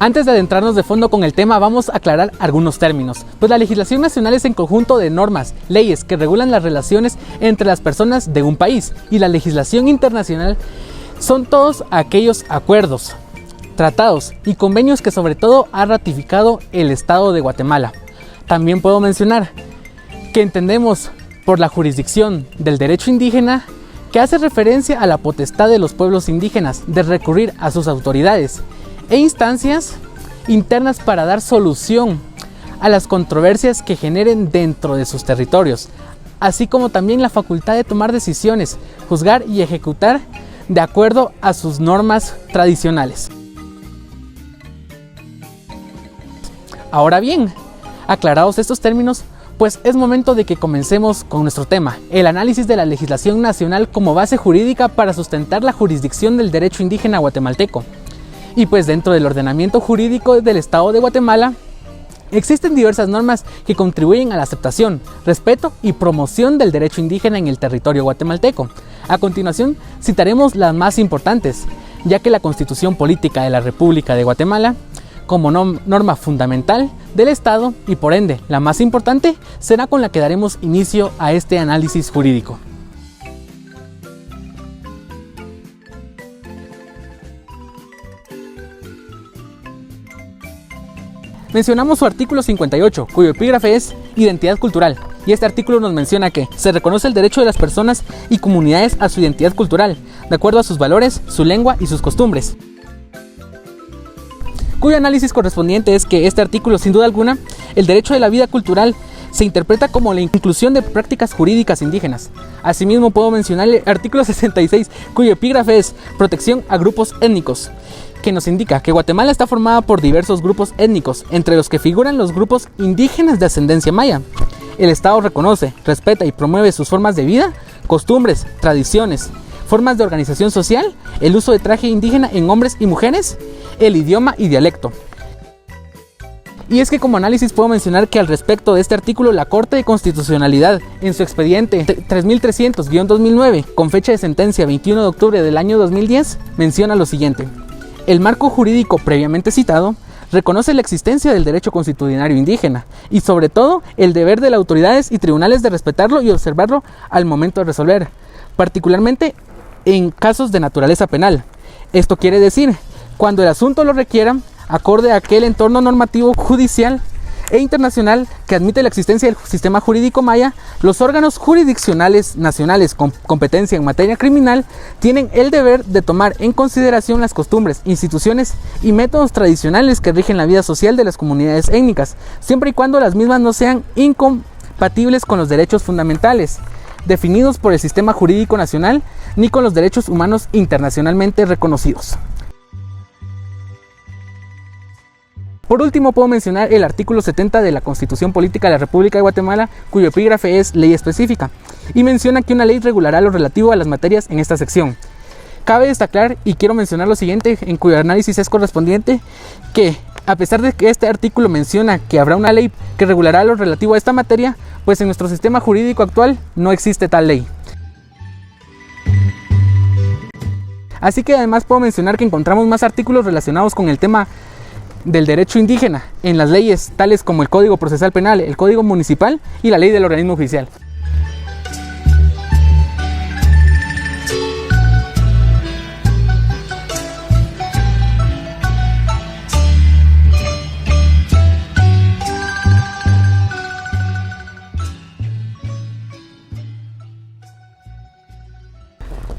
Antes de adentrarnos de fondo con el tema, vamos a aclarar algunos términos, pues la legislación nacional es el conjunto de normas, leyes que regulan las relaciones entre las personas de un país, y la legislación internacional son todos aquellos acuerdos, tratados y convenios que sobre todo ha ratificado el Estado de Guatemala. También puedo mencionar que entendemos por la jurisdicción del derecho indígena que hace referencia a la potestad de los pueblos indígenas de recurrir a sus autoridades e instancias internas para dar solución a las controversias que generen dentro de sus territorios, así como también la facultad de tomar decisiones, juzgar y ejecutar de acuerdo a sus normas tradicionales. Ahora bien, aclarados estos términos, pues es momento de que comencemos con nuestro tema, el análisis de la legislación nacional como base jurídica para sustentar la jurisdicción del derecho indígena guatemalteco. Y pues dentro del ordenamiento jurídico del Estado de Guatemala existen diversas normas que contribuyen a la aceptación, respeto y promoción del derecho indígena en el territorio guatemalteco. A continuación citaremos las más importantes, ya que la Constitución Política de la República de Guatemala, como norma fundamental del Estado y por ende la más importante, será con la que daremos inicio a este análisis jurídico. Mencionamos su artículo 58, cuyo epígrafe es Identidad Cultural, y este artículo nos menciona que se reconoce el derecho de las personas y comunidades a su identidad cultural, de acuerdo a sus valores, su lengua y sus costumbres. Cuyo análisis correspondiente es que este artículo, sin duda alguna, el derecho de la vida cultural se interpreta como la inclusión de prácticas jurídicas indígenas. Asimismo, puedo mencionar el artículo 66, cuyo epígrafe es Protección a grupos étnicos, que nos indica que Guatemala está formada por diversos grupos étnicos, entre los que figuran los grupos indígenas de ascendencia maya. El Estado reconoce, respeta y promueve sus formas de vida, costumbres, tradiciones, formas de organización social, el uso de traje indígena en hombres y mujeres, el idioma y dialecto. Y es que como análisis puedo mencionar que al respecto de este artículo, la Corte de Constitucionalidad, en su expediente 3300-2009, con fecha de sentencia 21 de octubre del año 2010, menciona lo siguiente: el marco jurídico previamente citado reconoce la existencia del derecho constitucionario indígena y sobre todo el deber de las autoridades y tribunales de respetarlo y observarlo al momento de resolver, particularmente en casos de naturaleza penal. Esto quiere decir, cuando el asunto lo requiera, acorde a aquel entorno normativo judicial e internacional que admite la existencia del sistema jurídico maya, los órganos jurisdiccionales nacionales con competencia en materia criminal tienen el deber de tomar en consideración las costumbres, instituciones y métodos tradicionales que rigen la vida social de las comunidades étnicas, siempre y cuando las mismas no sean incompatibles con los derechos fundamentales definidos por el sistema jurídico nacional ni con los derechos humanos internacionalmente reconocidos. Por último, puedo mencionar el artículo 70 de la Constitución Política de la República de Guatemala, cuyo epígrafe es Ley Específica, y menciona que una ley regulará lo relativo a las materias en esta sección. Cabe destacar, y quiero mencionar lo siguiente, en cuyo análisis es correspondiente, que a pesar de que este artículo menciona que habrá una ley que regulará lo relativo a esta materia, pues en nuestro sistema jurídico actual no existe tal ley. Así que además puedo mencionar que encontramos más artículos relacionados con el tema del derecho indígena en las leyes tales como el Código Procesal Penal, el Código Municipal y la Ley del Organismo Judicial.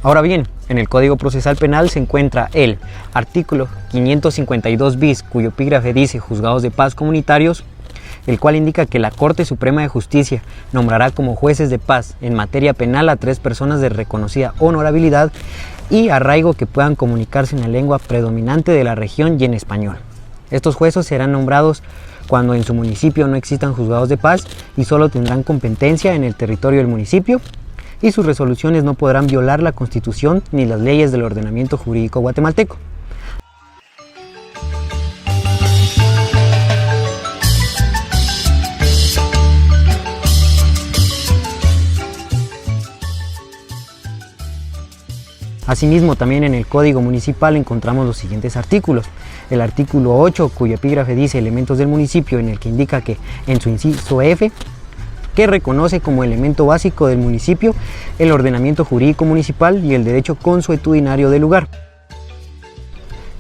Ahora bien, en el Código Procesal Penal se encuentra el artículo 552 bis, cuyo epígrafe dice Juzgados de Paz Comunitarios, el cual indica que la Corte Suprema de Justicia nombrará como jueces de paz en materia penal a 3 personas de reconocida honorabilidad y arraigo que puedan comunicarse en la lengua predominante de la región y en español. Estos jueces serán nombrados cuando en su municipio no existan juzgados de paz y solo tendrán competencia en el territorio del municipio, y sus resoluciones no podrán violar la Constitución ni las leyes del ordenamiento jurídico guatemalteco. Asimismo, también en el Código Municipal encontramos los siguientes artículos. El artículo 8, cuyo epígrafe dice elementos del municipio, en el que indica que en su inciso F, que reconoce como elemento básico del municipio el ordenamiento jurídico municipal y el derecho consuetudinario del lugar.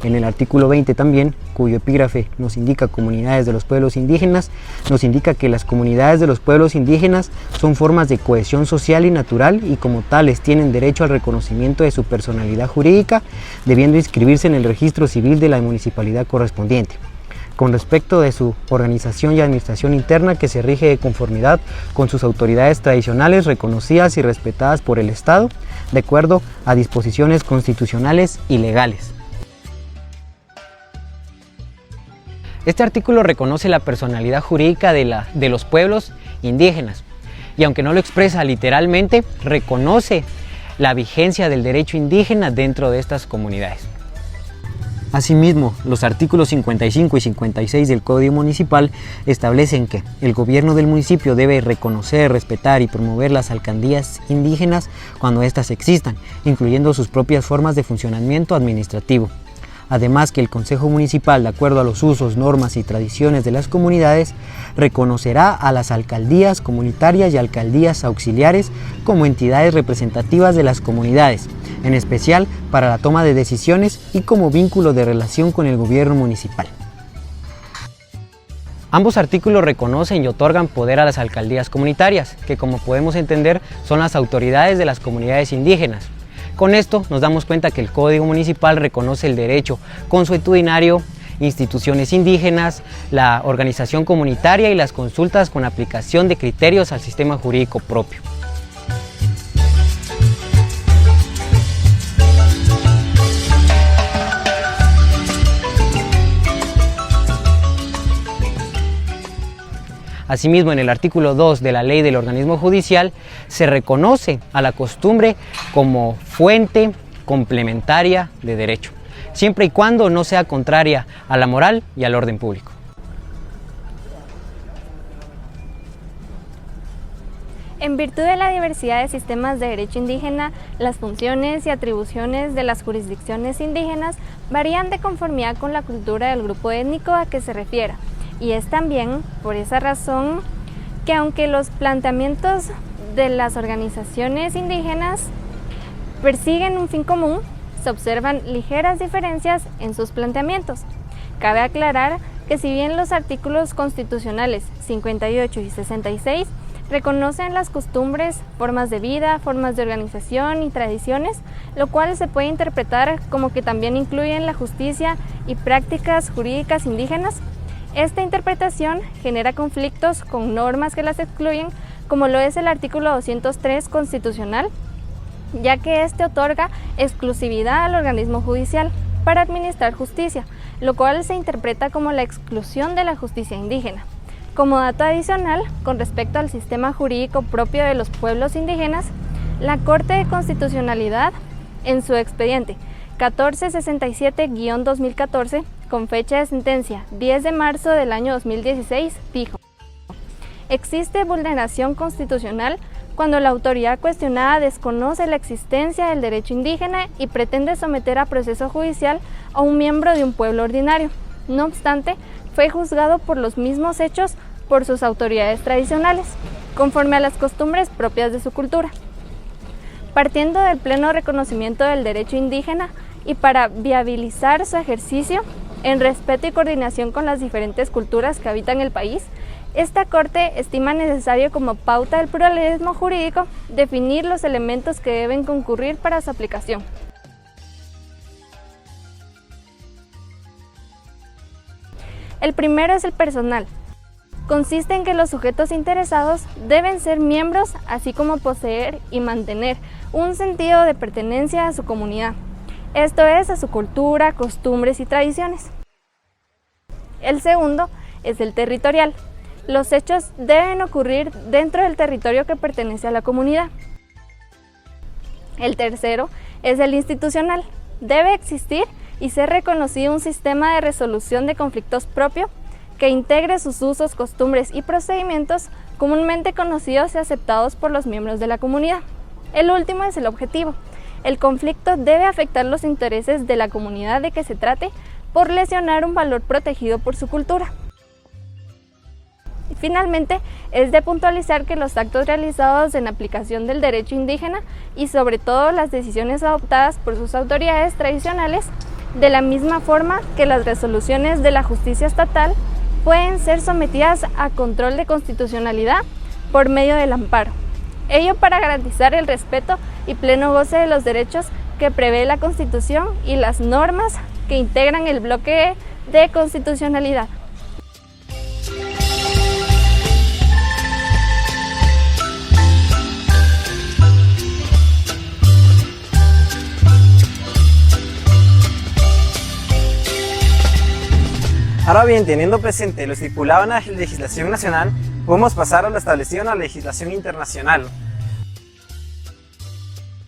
En el artículo 20 también, cuyo epígrafe nos indica comunidades de los pueblos indígenas, nos indica que las comunidades de los pueblos indígenas son formas de cohesión social y natural y como tales tienen derecho al reconocimiento de su personalidad jurídica, debiendo inscribirse en el registro civil de la municipalidad correspondiente, con respecto de su organización y administración interna, que se rige de conformidad con sus autoridades tradicionales reconocidas y respetadas por el Estado, de acuerdo a disposiciones constitucionales y legales. Este artículo reconoce la personalidad jurídica de los pueblos indígenas y, aunque no lo expresa literalmente, reconoce la vigencia del derecho indígena dentro de estas comunidades. Asimismo, los artículos 55 y 56 del Código Municipal establecen que el gobierno del municipio debe reconocer, respetar y promover las alcaldías indígenas cuando éstas existan, incluyendo sus propias formas de funcionamiento administrativo. Además, que el Consejo Municipal, de acuerdo a los usos, normas y tradiciones de las comunidades, reconocerá a las alcaldías comunitarias y alcaldías auxiliares como entidades representativas de las comunidades, en especial para la toma de decisiones y como vínculo de relación con el gobierno municipal. Ambos artículos reconocen y otorgan poder a las alcaldías comunitarias, que, como podemos entender, son las autoridades de las comunidades indígenas. Con esto nos damos cuenta que el Código Municipal reconoce el derecho consuetudinario, instituciones indígenas, la organización comunitaria y las consultas con aplicación de criterios al sistema jurídico propio. Asimismo, en el artículo 2 de la Ley del Organismo Judicial se reconoce a la costumbre como fuente complementaria de derecho, siempre y cuando no sea contraria a la moral y al orden público. En virtud de la diversidad de sistemas de derecho indígena, las funciones y atribuciones de las jurisdicciones indígenas varían de conformidad con la cultura del grupo étnico a que se refiera. Y es también por esa razón que, aunque los planteamientos de las organizaciones indígenas persiguen un fin común, se observan ligeras diferencias en sus planteamientos. Cabe aclarar que si bien los artículos constitucionales 58 y 66 reconocen las costumbres, formas de vida, formas de organización y tradiciones, lo cual se puede interpretar como que también incluyen la justicia y prácticas jurídicas indígenas, esta interpretación genera conflictos con normas que las excluyen, como lo es el artículo 203 constitucional, ya que este otorga exclusividad al organismo judicial para administrar justicia, lo cual se interpreta como la exclusión de la justicia indígena. Como dato adicional, con respecto al sistema jurídico propio de los pueblos indígenas, la Corte de Constitucionalidad, en su expediente 1467-2014, con fecha de sentencia 10 de marzo del año 2016, dijo: existe vulneración constitucional cuando la autoridad cuestionada desconoce la existencia del derecho indígena y pretende someter a proceso judicial a un miembro de un pueblo ordinario. No obstante, fue juzgado por los mismos hechos por sus autoridades tradicionales, conforme a las costumbres propias de su cultura. Partiendo del pleno reconocimiento del derecho indígena y para viabilizar su ejercicio en respeto y coordinación con las diferentes culturas que habitan el país, esta Corte estima necesario, como pauta del pluralismo jurídico, definir los elementos que deben concurrir para su aplicación. El primero es el personal. Consiste en que los sujetos interesados deben ser miembros, así como poseer y mantener un sentido de pertenencia a su comunidad, esto es, a su cultura, costumbres y tradiciones. El segundo es el territorial. Los hechos deben ocurrir dentro del territorio que pertenece a la comunidad. El tercero es el institucional. Debe existir y ser reconocido un sistema de resolución de conflictos propio que integre sus usos, costumbres y procedimientos comúnmente conocidos y aceptados por los miembros de la comunidad. El último es el objetivo. El conflicto debe afectar los intereses de la comunidad de que se trate por lesionar un valor protegido por su cultura. Y finalmente, es de puntualizar que los actos realizados en aplicación del derecho indígena y sobre todo las decisiones adoptadas por sus autoridades tradicionales, de la misma forma que las resoluciones de la justicia estatal, pueden ser sometidas a control de constitucionalidad por medio del amparo. Ello para garantizar el respeto y pleno goce de los derechos que prevé la Constitución y las normas que integran el bloque de constitucionalidad. Ahora bien, teniendo presente lo estipulado en la legislación nacional, podemos pasar a lo establecido en la legislación internacional.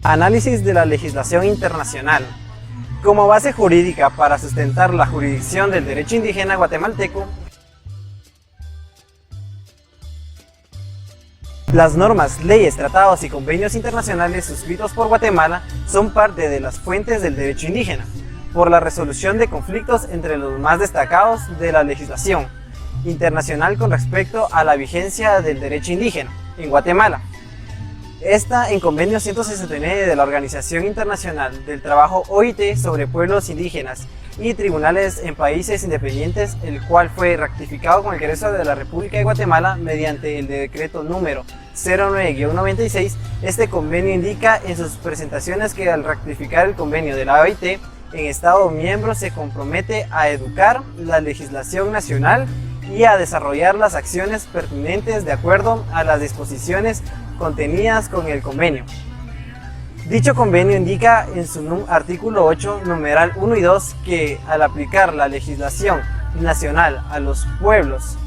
Análisis de la legislación internacional. Como base jurídica para sustentar la jurisdicción del derecho indígena guatemalteco, las normas, leyes, tratados y convenios internacionales suscritos por Guatemala son parte de las fuentes del derecho indígena, por la resolución de conflictos entre los más destacados de la legislación internacional con respecto a la vigencia del derecho indígena en Guatemala. Esta en convenio 169 de la Organización Internacional del Trabajo OIT sobre pueblos indígenas y tribunales en países independientes, el cual fue ratificado con el Congreso de la República de Guatemala mediante el decreto número 09-96. Este convenio indica en sus presentaciones que al ratificar el convenio de la OIT, en Estado miembro se compromete a educar la legislación nacional y a desarrollar las acciones pertinentes de acuerdo a las disposiciones contenidas con el convenio. Dicho convenio indica en su artículo 8, numeral 1 y 2, que al aplicar la legislación nacional a los pueblos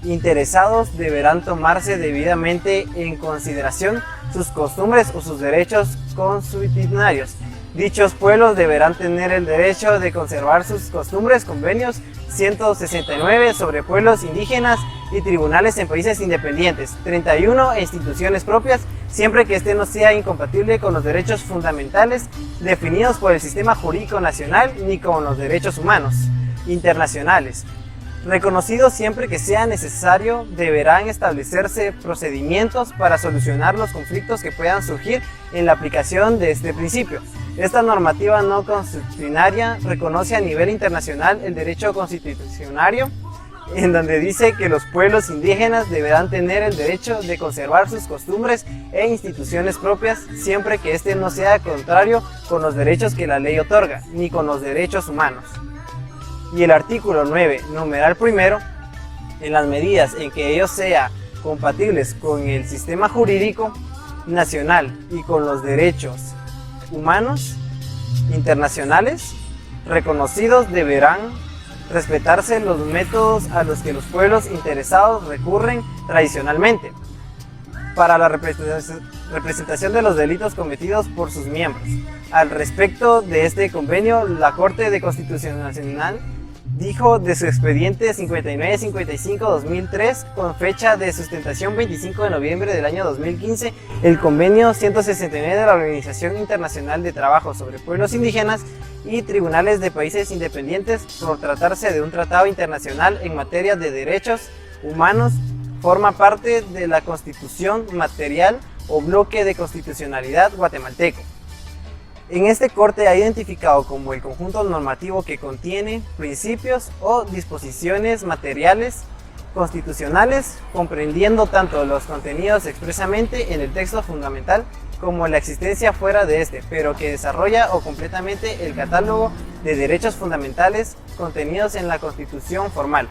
interesados deberán tomarse debidamente en consideración sus costumbres o sus derechos consuetudinarios. Dichos pueblos deberán tener el derecho de conservar sus costumbres, convenios 169 sobre pueblos indígenas y tribunales en países independientes, 31 e instituciones propias, siempre que este no sea incompatible con los derechos fundamentales definidos por el sistema jurídico nacional ni con los derechos humanos internacionales. Reconocidos siempre que sea necesario, deberán establecerse procedimientos para solucionar los conflictos que puedan surgir en la aplicación de este principio. Esta normativa no constitucionaria reconoce a nivel internacional el derecho constitucionario, en donde dice que los pueblos indígenas deberán tener el derecho de conservar sus costumbres e instituciones propias, siempre que este no sea contrario con los derechos que la ley otorga, ni con los derechos humanos. Y el artículo 9, numeral primero, en las medidas en que ellos sean compatibles con el sistema jurídico nacional y con los derechos humanos internacionales reconocidos, deberán respetarse los métodos a los que los pueblos interesados recurren tradicionalmente para la representación de los delitos cometidos por sus miembros. Al respecto de este convenio, la Corte de Constitucional dijo de su expediente 5955-2003, con fecha de sustentación 25 de noviembre del año 2015, el convenio 169 de la Organización Internacional de Trabajo sobre Pueblos Indígenas y Tribunales de Países Independientes, por tratarse de un tratado internacional en materia de derechos humanos, forma parte de la Constitución material o bloque de constitucionalidad guatemalteco. En este corte ha identificado como el conjunto normativo que contiene principios o disposiciones materiales constitucionales, comprendiendo tanto los contenidos expresamente en el texto fundamental como la existencia fuera de este, pero que desarrolla o completamente el catálogo de derechos fundamentales contenidos en la Constitución formal,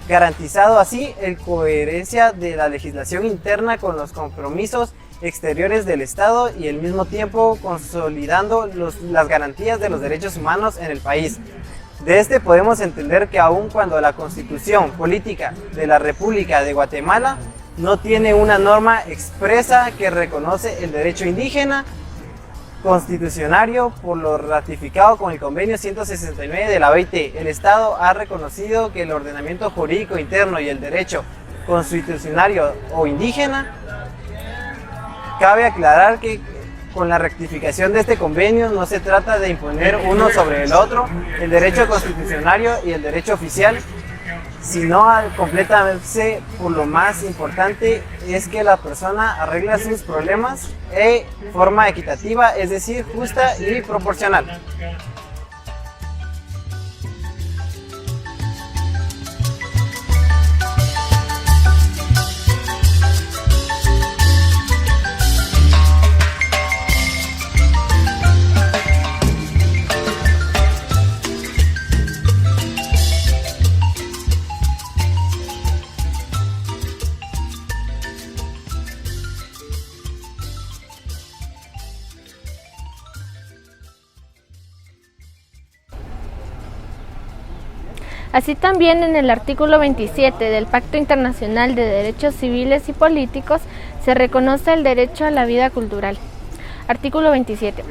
garantizado así la coherencia de la legislación interna con los compromisos exteriores del Estado y al mismo tiempo consolidando las garantías de los derechos humanos en el país. De este podemos entender que aun cuando la Constitución Política de la República de Guatemala no tiene una norma expresa que reconoce el derecho indígena constitucionario por lo ratificado con el convenio 169 de la OIT, el Estado ha reconocido que el ordenamiento jurídico interno y el derecho constitucionario o indígena. Cabe aclarar que con la rectificación de este convenio no se trata de imponer uno sobre el otro el derecho constitucionario y el derecho oficial, sino al completarse por lo más importante es que la persona arregla sus problemas de forma equitativa, es decir, justa y proporcional. Así también en el artículo 27 del Pacto Internacional de Derechos Civiles y Políticos se reconoce el derecho a la vida cultural. Artículo 27.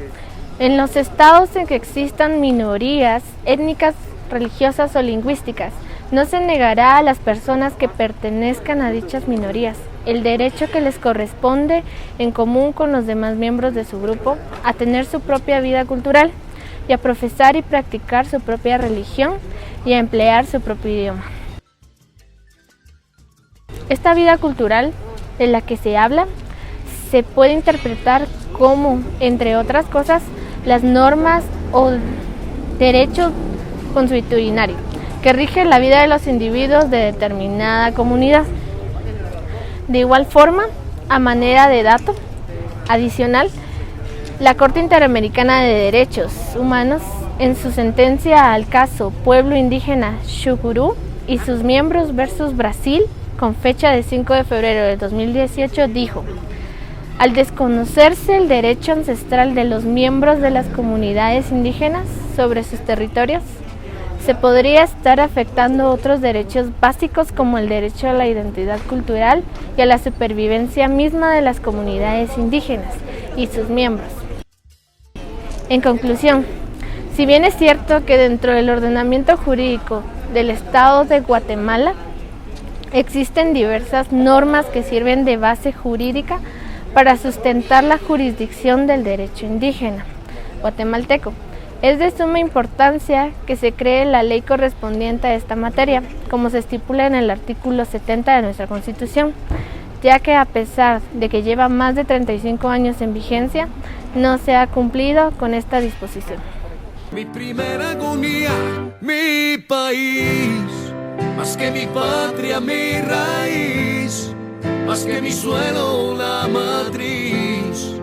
En los estados en que existan minorías étnicas, religiosas o lingüísticas, no se negará a las personas que pertenezcan a dichas minorías el derecho que les corresponde en común con los demás miembros de su grupo a tener su propia vida cultural y a profesar y practicar su propia religión y a emplear su propio idioma. Esta vida cultural de la que se habla se puede interpretar como, entre otras cosas, las normas o derechos consuetudinarios que rigen la vida de los individuos de determinada comunidad. De igual forma, a manera de dato adicional, la Corte Interamericana de Derechos Humanos, en su sentencia al caso Pueblo Indígena Xukuru y sus miembros versus Brasil, con fecha de 5 de febrero de 2018, dijo: al desconocerse el derecho ancestral de los miembros de las comunidades indígenas sobre sus territorios, se podría estar afectando otros derechos básicos como el derecho a la identidad cultural y a la supervivencia misma de las comunidades indígenas y sus miembros. En conclusión, si bien es cierto que dentro del ordenamiento jurídico del Estado de Guatemala existen diversas normas que sirven de base jurídica para sustentar la jurisdicción del derecho indígena guatemalteco, es de suma importancia que se cree la ley correspondiente a esta materia, como se estipula en el artículo 70 de nuestra Constitución, ya que a pesar de que lleva más de 35 años en vigencia, no se ha cumplido con esta disposición. Mi primera agonía, mi país, más que mi patria, mi raíz, más que mi suelo, la matriz,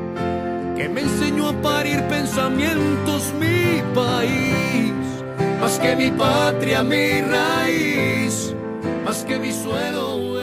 que me enseñó a parir pensamientos, mi país, más que mi patria, mi raíz, más que mi suelo.